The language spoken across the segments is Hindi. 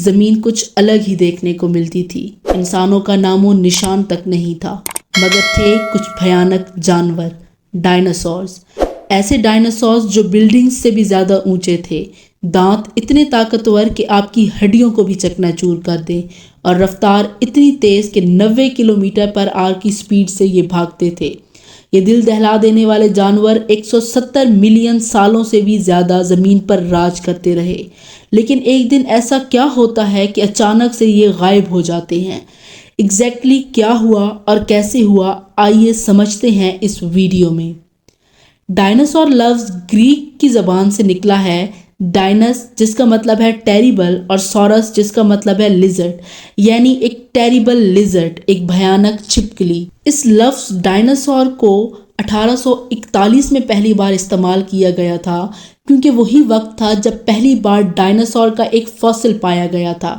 जमीन कुछ अलग ही देखने को मिलती थी। इंसानों का नामो निशान तक नहीं था, मगर थे कुछ भयानक जानवर, डायनासोर्स। ऐसे डायनासोर्स जो बिल्डिंग्स से भी ज़्यादा ऊंचे थे, दांत इतने ताकतवर कि आपकी हड्डियों को भी चकनाचूर कर दें, और रफ्तार इतनी तेज़ कि 90 किलोमीटर पर आवर की स्पीड से ये भागते थे। ये दिल दहला देने वाले जानवर 170 मिलियन सालों से भी ज़्यादा ज़मीन पर राज करते रहे। लेकिन एक दिन ऐसा क्या होता है कि अचानक से ये गायब हो जाते हैं। एग्जैक्टली क्या हुआ और कैसे हुआ, आइए समझते हैं इस वीडियो में। डायनासोर लफ्ज़ ग्रीक की ज़बान से निकला है डायनस, जिसका मतलब है टेरिबल, और सॉरस, जिसका मतलब है लिजर्ड, यानी एक टेरिबल लिजर्ड, एक भयानक छिपकली। इस लफ्ज़ डायनासोर को 1841 में पहली बार इस्तेमाल किया गया था, क्योंकि वही वक्त था जब पहली बार डायनासोर का एक फॉसिल पाया गया था।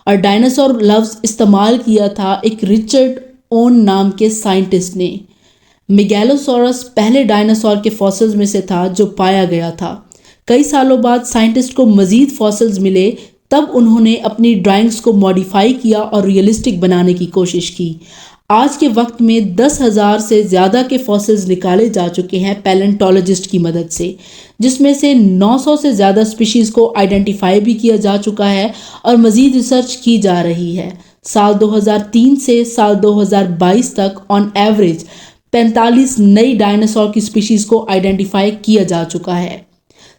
और डायनासोर लफ्ज़ इस्तेमाल किया था एक रिचर्ड ओन नाम के साइंटिस्ट ने। मेगैलोसॉरस पहले डायनासोर के फॉसिल्स में से था जो पाया गया था। कई सालों बाद साइंटिस्ट को मज़ीद फॉसिल्स मिले, तब उन्होंने अपनी ड्राइंग्स को मॉडिफाई किया और रियलिस्टिक बनाने की कोशिश की। आज के वक्त में 10,000 से ज़्यादा के फॉसिल्स निकाले जा चुके हैं पैलेंटोलॉजिस्ट की मदद से, जिसमें से 900 से ज़्यादा स्पीशीज़ को आइडेंटिफाई भी किया जा चुका है और मज़ीद रिसर्च की जा रही है। साल 2003 से साल 2022 तक ऑन एवरेज 45 नई डायनासोर की स्पीशीज़ को आइडेंटिफाई किया जा चुका है।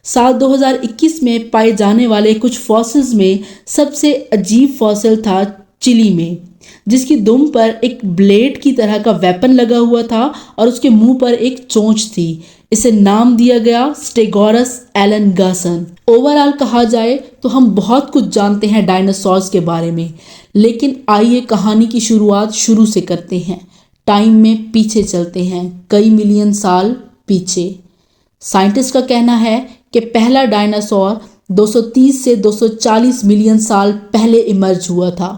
साल 2021 में पाए जाने वाले कुछ फॉसिल्स में सबसे अजीब फॉसिल था चिली में, जिसकी दुम पर एक ब्लेड की तरह का वेपन लगा हुआ था और उसके मुंह पर एक चोंच थी। इसे नाम दिया गया स्टेगोरस एलनगासन। ओवरऑल कहा जाए तो हम बहुत कुछ जानते हैं डायनासोर्स के बारे में, लेकिन आइए कहानी की शुरुआत शुरू से करते हैं। टाइम में पीछे चलते हैं, कई मिलियन साल पीछे। साइंटिस्ट का कहना है कि पहला डायनासोर 230 से 240 मिलियन साल पहले इमर्ज हुआ था,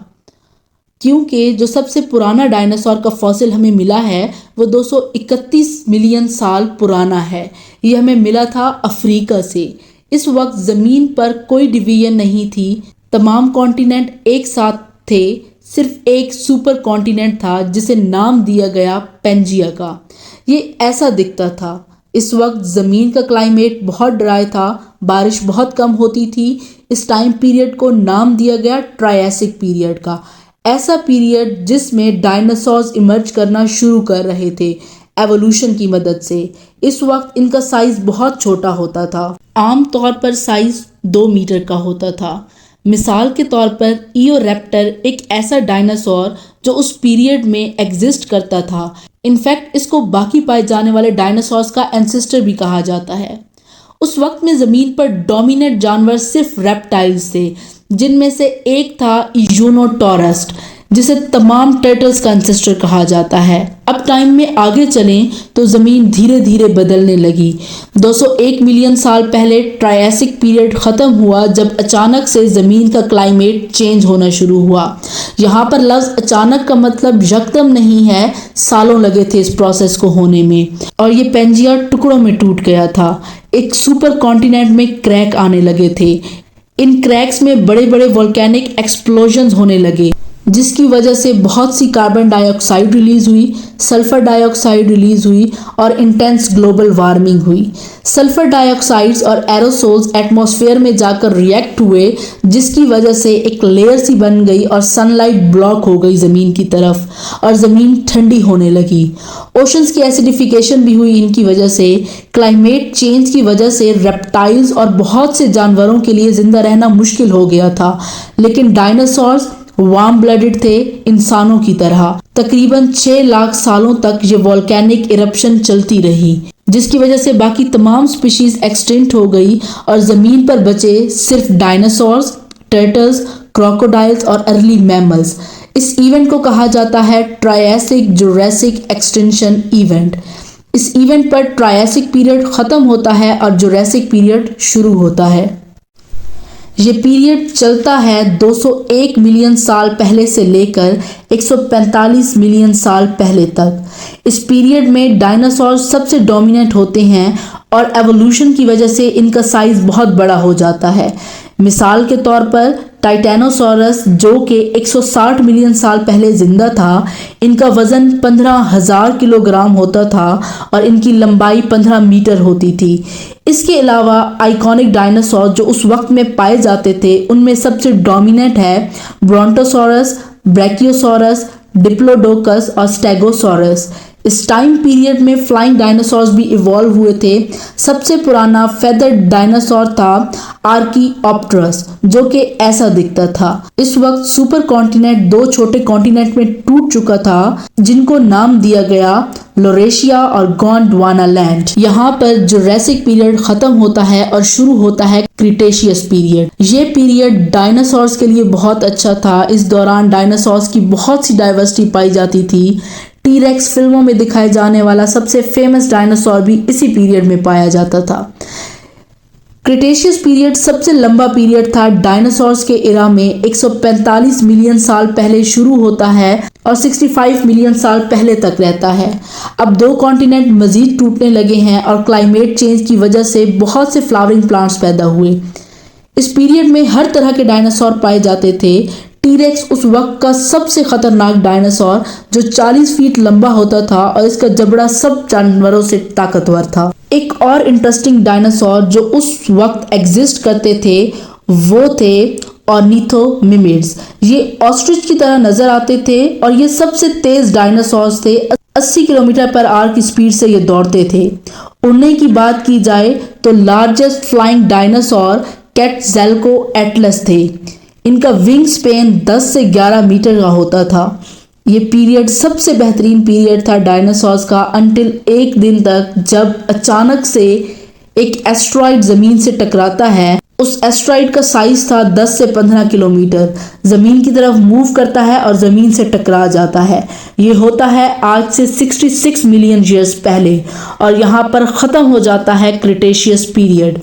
क्योंकि जो सबसे पुराना डायनासोर का फॉसिल हमें मिला है वो 231 मिलियन साल पुराना है। ये हमें मिला था अफ्रीका से। इस वक्त ज़मीन पर कोई डिवीजन नहीं थी, तमाम कॉन्टिनेंट एक साथ थे, सिर्फ एक सुपर कॉन्टिनेंट था जिसे नाम दिया गया पेंजिया का। ये ऐसा दिखता था। इस वक्त ज़मीन का क्लाइमेट बहुत ड्राई था, बारिश बहुत कम होती थी। इस टाइम पीरियड को नाम दिया गया ट्रायसिक पीरियड का, ऐसा पीरियड जिसमें डायनासोर्स इमर्ज करना शुरू कर रहे थे एवोल्यूशन की मदद से। इस वक्त इनका साइज़ बहुत छोटा होता था, आम तौर पर साइज़ 2 मीटर का होता था। मिसाल के तौर पर ईओरैप्टर एक ऐसा डायनासोर जो उस पीरियड में एग्जिस्ट करता था। इनफैक्ट इसको बाकी पाए जाने वाले डायनासोर्स का एंसेस्टर भी कहा जाता है। उस वक्त में ज़मीन पर डोमिनेंट जानवर सिर्फ रेप्टाइल्स थे, जिनमें से एक था यूनोटोरस, जिसे तमाम टर्टल्स का एंसेस्टर कहा जाता है। अब टाइम में आगे चलें तो ज़मीन धीरे धीरे बदलने लगी। 201 मिलियन साल पहले ट्रायसिक पीरियड ख़त्म हुआ, जब अचानक से ज़मीन का क्लाइमेट चेंज होना शुरू हुआ। यहाँ पर लफ्ज़ अचानक का मतलब यकदम नहीं है, सालों लगे थे इस प्रोसेस को होने में, और ये पेंजिया टुकड़ों में टूट गया था। एक सुपर कॉन्टिनेंट में क्रैक आने लगे थे। इन क्रैक्स में बड़े बड़े वोल्केनिक एक्सप्लोजन्स होने लगे, जिसकी वजह से बहुत सी कार्बन डाइऑक्साइड रिलीज़ हुई, सल्फ़र डाइऑक्साइड रिलीज़ हुई और इंटेंस ग्लोबल वार्मिंग हुई। सल्फ़र डाइऑक्साइड्स और एरोसोल्स एटमॉस्फेयर में जाकर रिएक्ट हुए, जिसकी वजह से एक लेयर सी बन गई और सनलाइट ब्लॉक हो गई ज़मीन की तरफ, और ज़मीन ठंडी होने लगी। ओशंस की एसिडिफिकेशन भी हुई इनकी वजह से। क्लाइमेट चेंज की वजह से रेप्टाइल्स और बहुत से जानवरों के लिए ज़िंदा रहना मुश्किल हो गया था, लेकिन डायनासोर्स वार्म ब्लडेड थे, इंसानों की तरह। तकरीबन 6 लाख सालों तक ये वोल्केनिक इरप्शन चलती रही, जिसकी वजह से बाकी तमाम स्पीशीज एक्सटिंक्ट हो गई और ज़मीन पर बचे सिर्फ डायनासोर्स, टर्टल्स, क्रोकोडाइल्स और अर्ली मैमल्स। इस इवेंट को कहा जाता है ट्रायसिक जुरासिक एक्सटिंक्शन इवेंट। इस इवेंट पर ट्रायसिक पीरियड ख़त्म होता है और जुरासिक पीरियड शुरू होता है। ये पीरियड चलता है 201 मिलियन साल पहले से लेकर 145 मिलियन साल पहले तक। इस पीरियड में डायनासोर सबसे डोमिनेंट होते हैं और एवोल्यूशन की वजह से इनका साइज़ बहुत बड़ा हो जाता है। मिसाल के तौर पर टाइटेनोसॉरस जो कि 160 मिलियन साल पहले जिंदा था, इनका वजन 15,000 किलोग्राम होता था और इनकी लंबाई 15 मीटर होती थी। इसके अलावा आइकॉनिक डायनासोर जो उस वक्त में पाए जाते थे उनमें सबसे डोमिनेंट है ब्रोंटोसॉरस, ब्रैकियोसॉरस, डिप्लोडोकस और स्टेगोसॉरस। इस टाइम पीरियड में फ्लाइंग डायनासोर्स भी इवॉल्व हुए थे। सबसे पुराना फेदर्ड डायनासोर था आर्कियोप्टेरस जो कि ऐसा दिखता था। इस वक्त सुपर कॉन्टिनेंट 2 छोटे कॉन्टिनेंट में टूट चुका था जिनको नाम दिया गया लोरेशिया और गोंडवाना लैंड। यहाँ पर जुरासिक पीरियड खत्म होता है और शुरू होता है क्रिटेशियस पीरियड। ये पीरियड डायनासोर्स के लिए बहुत अच्छा था। इस दौरान डायनासोर्स की बहुत सी डाइवर्सिटी पाई जाती थी। टी-रेक्स फिल्मों में दिखाए जाने वाला सबसे फेमस डायनासोर भी इसी पीरियड में पाया जाता था। क्रिटेशियस पीरियड सबसे लंबा पीरियड था। डायनासोर्स के एरा में 145 मिलियन साल पहले शुरू होता है और 65 मिलियन साल पहले तक रहता है। अब 2 कॉन्टिनेंट मजीद टूटने लगे हैं और क्लाइमेट चेंज की वजह से बहुत से फ्लावरिंग प्लांट्स पैदा हुए। इस पीरियड में हर तरह के डायनासोर पाए जाते थे। टी-रेक्स उस वक्त का सबसे खतरनाक डायनासोर जो 40 फीट लंबा होता था और इसका जबड़ा सब जानवरों से ताकतवर था। एक और इंटरेस्टिंग डायनासोर जो उस वक्त एग्जिस्ट करते थे वो थे ऑर्निथोमिमिड्स। ये ऑस्ट्रिच की तरह नजर आते थे और ये सबसे तेज डायनासोर्स थे। 80 किलोमीटर पर आवर की स्पीड से ये दौड़ते थे। उड़ने की बात की जाए तो लार्जेस्ट फ्लाइंग डायनासोर क्वेटज़ालकोएटलस थे। इनका विंग स्पेन 10 से 11 मीटर का होता था। ये पीरियड सबसे बेहतरीन पीरियड था डायनासोर्स का अंटिल एक दिन तक जब अचानक से एक एस्ट्रॉइड जमीन से टकराता है। उस एस्ट्रॉइड का साइज था 10 से 15 किलोमीटर। जमीन की तरफ मूव करता है और जमीन से टकरा जाता है। ये होता है आज से 66 मिलियन ईयर्स पहले और यहाँ पर ख़त्म हो जाता है क्रिटेशियस पीरियड।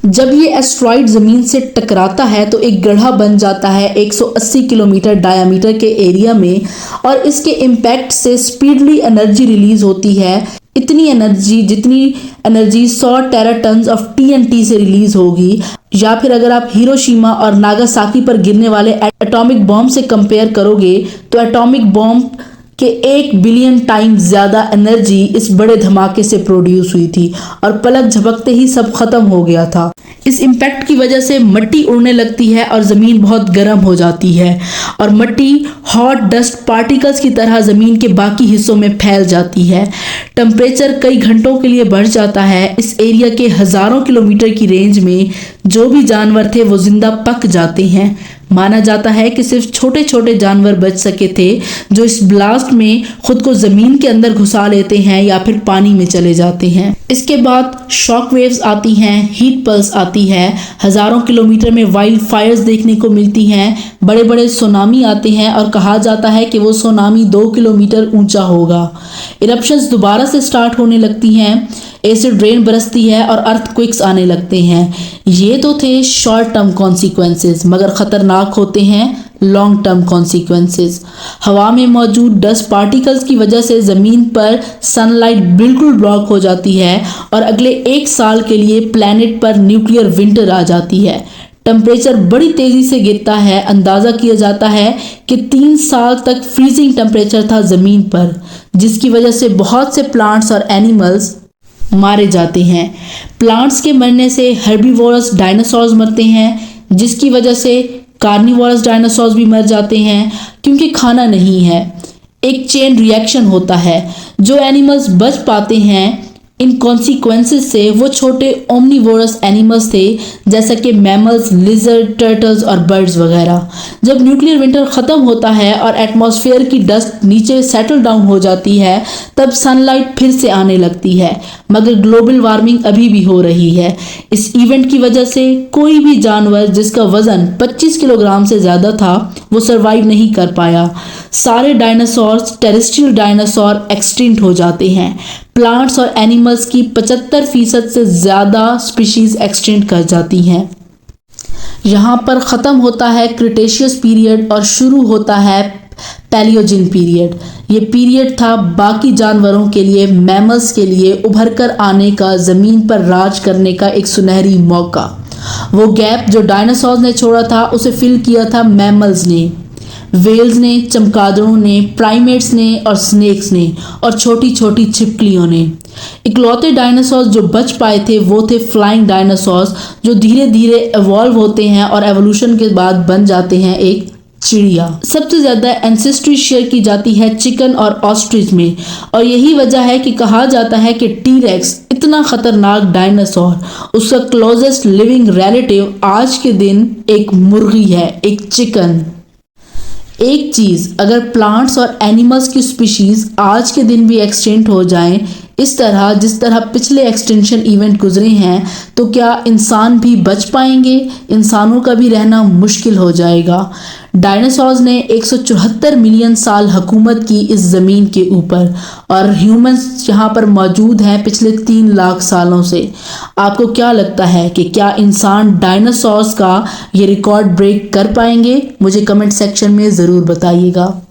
जब ये एस्ट्रॉइड जमीन से टकराता है तो एक गड्ढा बन जाता है 180 किलोमीटर डायामीटर के एरिया में और इसके इम्पैक्ट से स्पीडली एनर्जी रिलीज होती है। इतनी एनर्जी जितनी एनर्जी 100 टेराटन्स ऑफ TNT से रिलीज होगी, या फिर अगर आप हिरोशिमा और नागासाकी पर गिरने वाले एटॉमिक बॉम्ब से कंपेयर करोगे तो एटॉमिक बॉम्ब के 1 बिलियन टाइम ज्यादा एनर्जी इस बड़े धमाके से प्रोड्यूस हुई थी और पलक झपकते ही सब खत्म हो गया था। इस इम्पैक्ट की वजह से मिट्टी उड़ने लगती है और ज़मीन बहुत गर्म हो जाती है और मिट्टी हॉट डस्ट पार्टिकल्स की तरह ज़मीन के बाकी हिस्सों में फैल जाती है। टेम्परेचर कई घंटों के लिए बढ़ जाता है। इस एरिया के हज़ारों किलोमीटर की रेंज में जो भी जानवर थे वो जिंदा पक जाते हैं। माना जाता है कि सिर्फ छोटे छोटे जानवर बच सके थे जो इस ब्लास्ट में खुद को जमीन के अंदर घुसा लेते हैं या फिर पानी में चले जाते हैं। इसके बाद शॉक वेव्स आती हैं, हीट पल्स आती है, हजारों किलोमीटर में वाइल्ड फायर्स देखने को मिलती हैं, बड़े बड़े सुनामी आते हैं और कहा जाता है कि वो सुनामी 2 किलोमीटर ऊंचा होगा। इरप्शंस दोबारा से स्टार्ट होने लगती हैं, एसिड रेन बरसती है और अर्थक्वेक्स आने लगते हैं। ये तो थे शॉर्ट टर्म कॉन्सिक्वेंसेस, मगर खतरनाक होते हैं लॉन्ग टर्म कॉन्सिक्वेंसेस। हवा में मौजूद डस्ट पार्टिकल्स की वजह से ज़मीन पर सनलाइट बिल्कुल ब्लॉक हो जाती है और अगले 1 साल के लिए प्लैनेट पर न्यूक्लियर विंटर आ जाती है। टेम्परेचर बड़ी तेज़ी से गिरता है। अंदाज़ा किया जाता है कि 3 साल तक फ्रीजिंग टेम्परेचर था ज़मीन पर, जिसकी वजह से बहुत से प्लांट्स और एनिमल्स मारे जाते हैं। प्लांट्स के मरने से हर्बीवोरस डायनासोर्स मरते हैं, जिसकी वजह से कार्निवोरस डायनासोर्स भी मर जाते हैं क्योंकि खाना नहीं है। एक चेन रिएक्शन होता है। जो एनिमल्स बच पाते हैं इन कॉन्सिक्वेंसेस से वो छोटे ओमनीवोरस एनिमल्स थे, जैसा कि मैमल्स, लिजर्ड, टर्टल्स और बर्ड्स वगैरह। जब न्यूक्लियर विंटर ख़त्म होता है और एटमॉस्फेयर की डस्ट नीचे सेटल डाउन हो जाती है तब सनलाइट फिर से आने लगती है, मगर ग्लोबल वार्मिंग अभी भी हो रही है। इस इवेंट की वजह से कोई भी जानवर जिसका वजन 25 किलोग्राम से ज़्यादा था वो सर्वाइव नहीं कर पाया। सारे डायनासोर्स, टेरेस्ट्रियल डायनासोर एक्सटिंक्ट हो जाते हैं। प्लांट्स और एनिमल्स की 75% से ज़्यादा स्पीशीज एक्सटिंक्ट कर जाती हैं। यहाँ पर ख़त्म होता है क्रिटेशियस पीरियड और शुरू होता है पैलियोजिन पीरियड। ये पीरियड था बाकी जानवरों के लिए, मैमल्स के लिए उभर कर आने का, ज़मीन पर राज करने का एक सुनहरी मौका। वो गैप जो डायनासोर ने छोड़ा था उसे फिल किया था मैमल्स ने, वेल्स ने, चमगादड़ों ने, प्राइमेट्स ने और स्नेक्स ने और छोटी छोटी छिपकलियों ने। इकलौते डायनासोर जो बच पाए थे वो थे फ्लाइंग डायनासोर, जो धीरे धीरे इवॉल्व होते हैं और एवोल्यूशन के बाद बन जाते हैं एक चिड़िया। सबसे ज्यादा एंसेस्ट्री शेयर की जाती है चिकन और ऑस्ट्रिच में, और यही वजह है कि कहा जाता है कि टी-रेक्स इतना खतरनाक डायनासोर, उसका क्लोजेस्ट लिविंग रिलेटिव आज के दिन एक मुर्गी है, एक चिकन। एक चीज, अगर प्लांट्स और एनिमल्स की स्पीशीज आज के दिन भी एक्सटिंक्ट हो जाएं इस तरह जिस तरह पिछले एक्सटेंशन इवेंट गुजरे हैं, तो क्या इंसान भी बच पाएंगे? इंसानों का भी रहना मुश्किल हो जाएगा। डायनासोर्स ने 174 मिलियन साल हुकूमत की इस ज़मीन के ऊपर, और ह्यूमंस यहाँ पर मौजूद हैं पिछले 3 लाख सालों से। आपको क्या लगता है कि क्या इंसान डायनासोर्स का ये रिकॉर्ड ब्रेक कर पाएंगे? मुझे कमेंट सेक्शन में ज़रूर बताइएगा।